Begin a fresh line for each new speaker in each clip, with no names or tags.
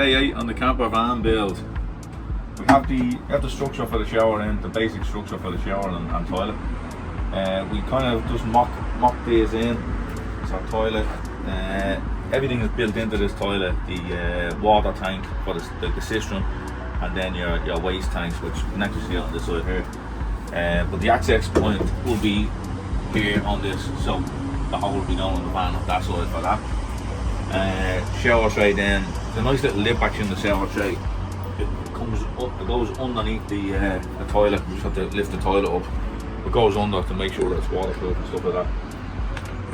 Day 8 on the camper van build. We have the structure for the shower in, the basic structure for the shower and toilet. We kind of just mock these in. It's our toilet. Everything is built into this toilet. The water tank for the cistern, and then your waste tanks, which you can actually see on this side here. But the access point will be here on this, so the hole will be going on the van on that side for that. Shower tray then, there's a nice little lip actually in the shower tray. It goes underneath the toilet. You just have to lift the toilet up. It goes under to make sure that it's waterproof and stuff like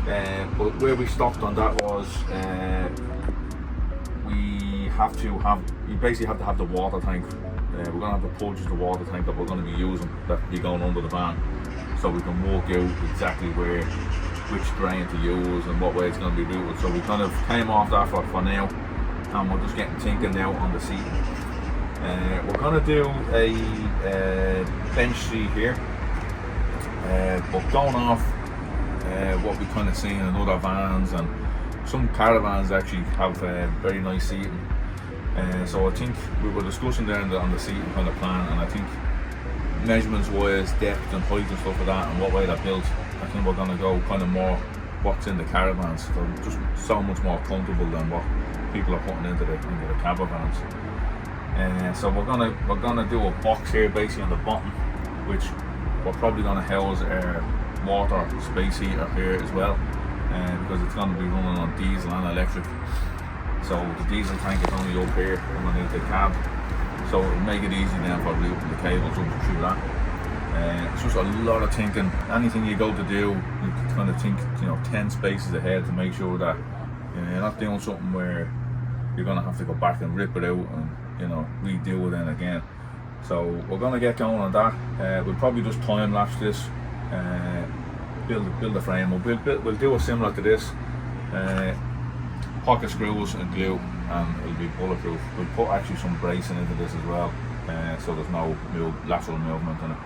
that. But where we stopped on that was you basically have to have the water tank. We're going to have to purchase the water tank that we're going to be using, that will be going under the van, so we can work out exactly which drain to use and what way it's going to be routed. So we kind of came off that for now, and we're just getting thinking now on the seating. We're going to do a bench seat here, but going off what we kind of seen in other vans, and some caravans actually have very nice seating. So I think we were discussing there on the seating kind of plan, and I think measurements wise, depth and height and stuff like that, and what way they're built, I think we're going to go kind of more what's in the caravans. They're just so much more comfortable than what people are putting into the camper vans. So we're gonna do a box here basically on the bottom, which we're probably gonna house our water space heater here as well, because it's gonna be running on diesel and electric. So the diesel tank is only up here underneath the cab, so it'll make it easy then for routing the cables up through that. It's just a lot of thinking. Anything you go to do, you kind of think 10 spaces ahead to make sure that you're not doing something where you're gonna have to go back and rip it out and redo it then again. So we're gonna get going on that. We'll probably just time lapse this, build the frame. We'll do a similar to this. Pocket screws and glue, and it'll be bulletproof. We'll put actually some bracing into this as well, so there's no lateral movement in it.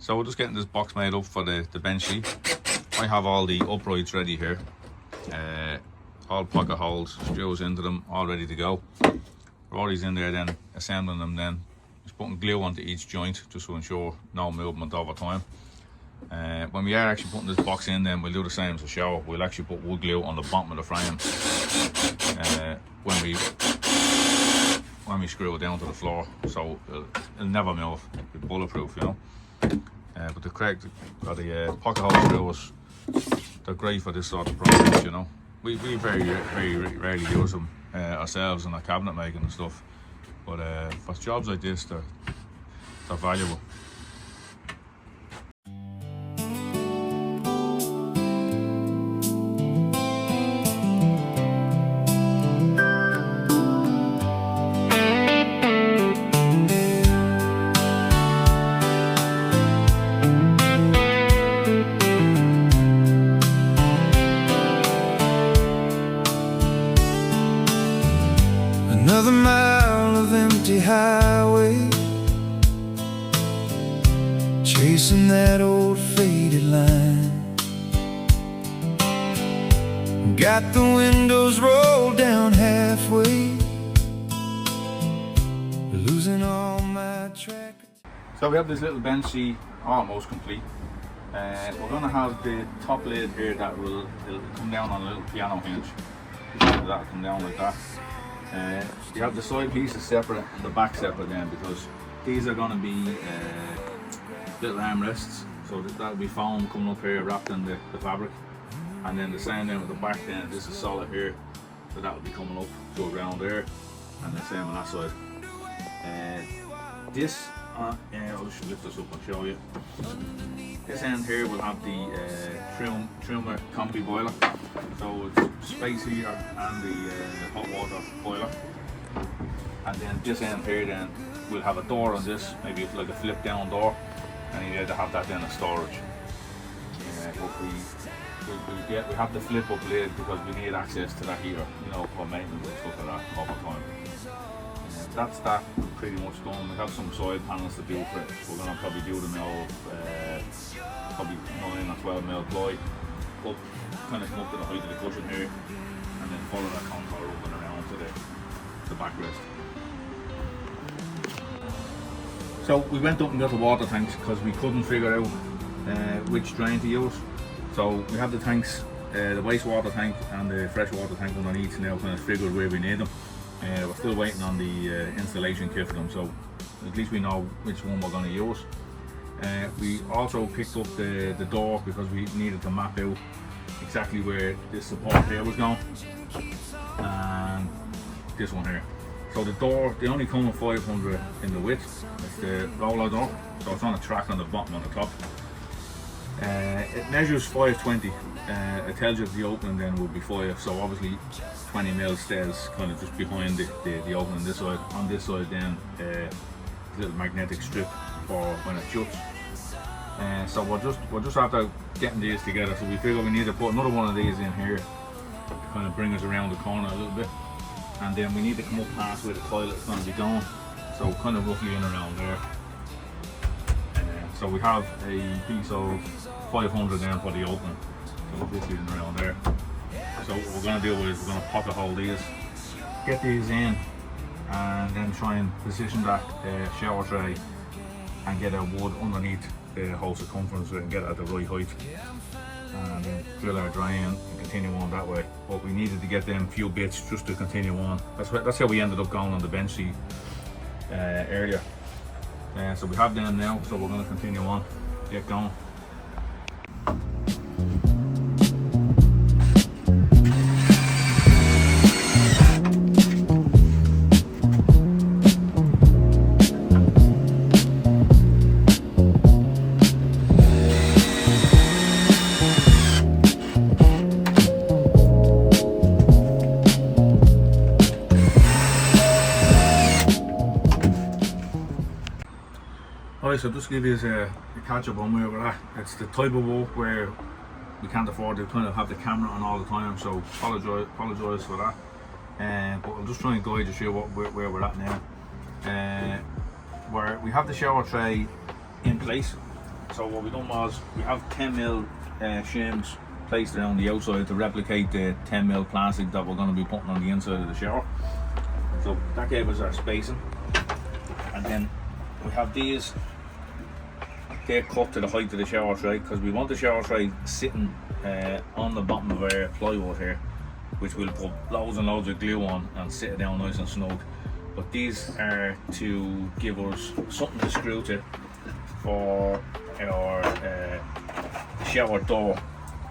So we're just getting this box made up for the bench seat. I have all the uprights ready here, all pocket holes, screws into them, all ready to go. Rory's in there then assembling them, then just putting glue onto each joint just to ensure no movement over time. When we are actually putting this box in, then we'll do the same as the shower. We'll actually put wood glue on the bottom of the frame when we screw it down to the floor, so it'll never move. It'll be bulletproof, but the pocket hole screws, they're great for this sort of project. We very rarely use them ourselves in our cabinet making and stuff, but for jobs like this, they're valuable.
Another mile of empty highway, chasing that old faded line. Got the windows rolled down halfway, losing all my track.
So we have this little bench seat almost complete. We're going to have the top lid here that will come down on a little piano hinge. That'll come down like that. You have the side pieces separate and the back separate then, because these are going to be little armrests, so that'll be foam coming up here wrapped in the fabric, and then the same then with the back, then this is solid here, so that'll be coming up to around there, and the same on that side. This I'll just lift this up and show you. This end here will have the Trimmer combi boiler. So it's space heater and the hot water boiler. And then this end here then we'll have a door on this, maybe it's like a flip down door, and you need to have that then as storage. But we have the flip up lid because we need access to that heater, you know, for maintenance and stuff like that over time. That's that pretty much done. We have some side panels to do for it. We're going to probably do them now of probably 9 or 12 mil ply up, kind of come up to the height of the cushion here, and then follow that contour up and around to the backrest. So we went up and got the water tanks because we couldn't figure out which drain to use. So we have the tanks, the wastewater tank and the freshwater tank underneath now, kind of figured where we need them. We're still waiting on the installation kit for them, so at least we know which one we're going to use. We also picked up the door because we needed to map out exactly where this support here was going, and this one here. So the door, they only come with 500 in the width. It's the roller door, so it's on a track on the bottom and the top. It measures 520. It tells you the opening then will be 5, so obviously 20 mil stays kind of just behind the opening this side. On this side then a little magnetic strip for when it shuts. So we're just after getting these together, so we figure we need to put another one of these in here to kind of bring us around the corner a little bit, and then we need to come up past where the toilet is going to be going, so kind of roughly in around there. So we have a piece of 500 then for the opening, so roughly in around there. So what we're going to do is we're going to pocket hole these, get these in, and then try and position that shower tray and get our wood underneath the whole circumference and get it at the right height, and then drill our drain and continue on that way. But we needed to get them few bits just to continue on. That's how we ended up going on the bench seat area. So we have them now, so we're going to continue on, get going. Alright, so just to give you a catch up on where we're at. It's the type of work where we can't afford to kind of have the camera on all the time, so apologise for that. But I'll just try and guide you through where we're at now. Where we have the shower tray in place. So what we've done was we have 10mm shims placed around the outside to replicate the 10mm plastic that we're going to be putting on the inside of the shower. So that gave us our spacing, and then we have these. They're cut to the height of the shower tray because we want the shower tray sitting on the bottom of our plywood here, which we'll put loads and loads of glue on and sit it down nice and snug. But these are to give us something to screw to for our shower door,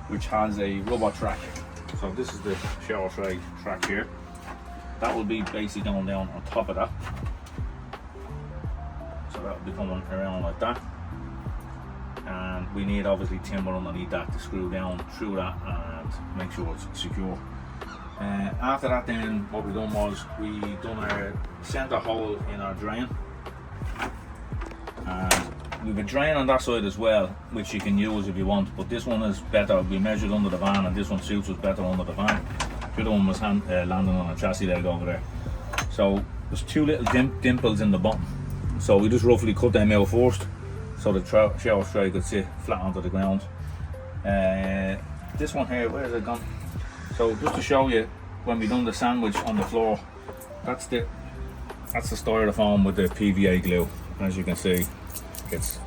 which has a rubber track. So this is the shower tray track here. That will be basically going down on top of that. So that will be coming around like that. And we need obviously timber underneath that to screw down through that and make sure it's secure. After that then, what we done was we done our centre hole in our drain, and we've a drain on that side as well, which you can use if you want, but this one is better. We measured under the van and this one suits us better under the van. The other one was landing on a chassis leg over there. So there's two little dimples in the bottom, so we just roughly cut them out first so the shower tray could sit flat onto the ground. This one here, where has it gone? So just to show you, when we done the sandwich on the floor, that's the styrofoam with the PVA glue. As you can see, it's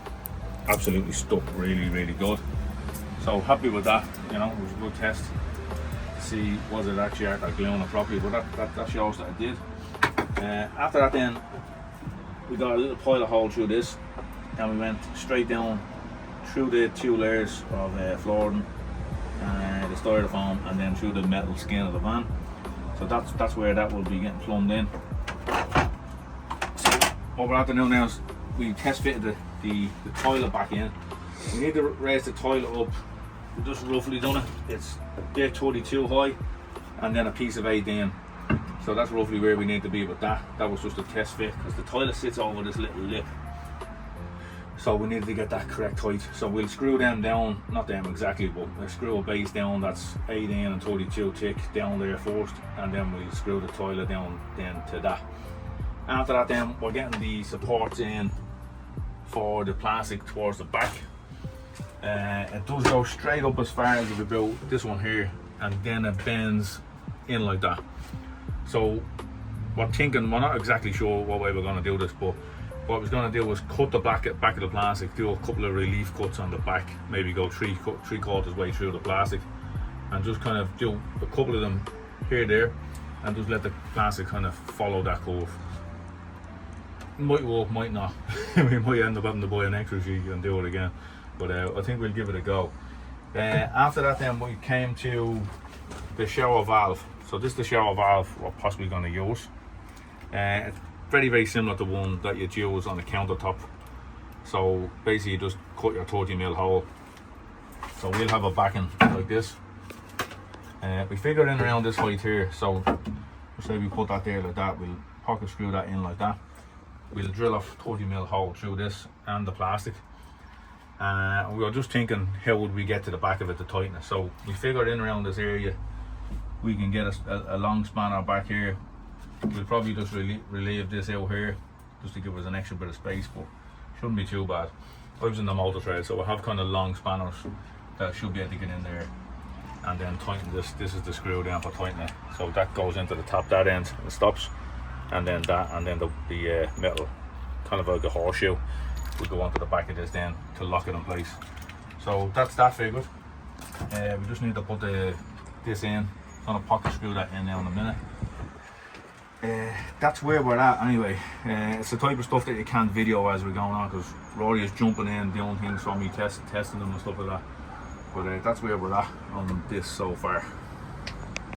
absolutely stuck really good. So happy with that, you know, it was a good test to see was it actually out gluing it properly, but that shows that it did. After that then, we got a little pilot hole through this, and we went straight down through the two layers of flooring, the styrofoam, and then through the metal skin of the van. So that's where that will be getting plumbed in. So what we're after now is we test fitted the toilet back in. We need to raise the toilet up. We've just roughly done it. It's bit 32 high and then a piece of 18. So that's roughly where we need to be with that. That was just a test fit because the toilet sits over this little lip. So we needed to get that correct height. So we'll screw them down, not them exactly, but we'll screw a base down that's 18 and 32 thick down there first, and then we'll screw the toilet down then to that. After that then we're getting the supports in for the plastic towards the back. It does go straight up as far as about this one here, and then it bends in like that. So we're thinking, we're not exactly sure what way we're going to do this, but what I was going to do was cut the back of the plastic, do a couple of relief cuts on the back, maybe go three quarters way through the plastic, and just kind of do a couple of them here, there, and just let the plastic kind of follow that curve. Might work, might not. We might end up having to buy an extra sheet and do it again, but I think we'll give it a go. After that then we came to the shower valve. So this is the shower valve we're possibly going to use. It's very similar to one that you'd use on the countertop. So basically you just cut your 30mm hole. So we'll have a backing like this. We figured in around this height here, so say we put that there like that, we'll pocket screw that in like that. We'll drill a 30mm hole through this and the plastic. We were just thinking, how would we get to the back of it to tighten it? So we figured in around this area we can get a long spanner back here. We'll probably just relieve this out here just to give us an extra bit of space, but shouldn't be too bad. I was in the motor trade, so I have kind of long spanners that should be able to get in there and then tighten this. This is the screw down for tightening it. So that goes into the top, that end, and stops, and then that, and then the metal, kind of like a horseshoe, will go onto the back of this then to lock it in place. So that's that figured. We just need to put this in. I'm gonna pocket screw that in now in a minute. That's where we're at anyway. It's the type of stuff that you can't video as we're going on, because Rory is jumping in doing things for me, testing them and stuff like that. But that's where we're at on this so far.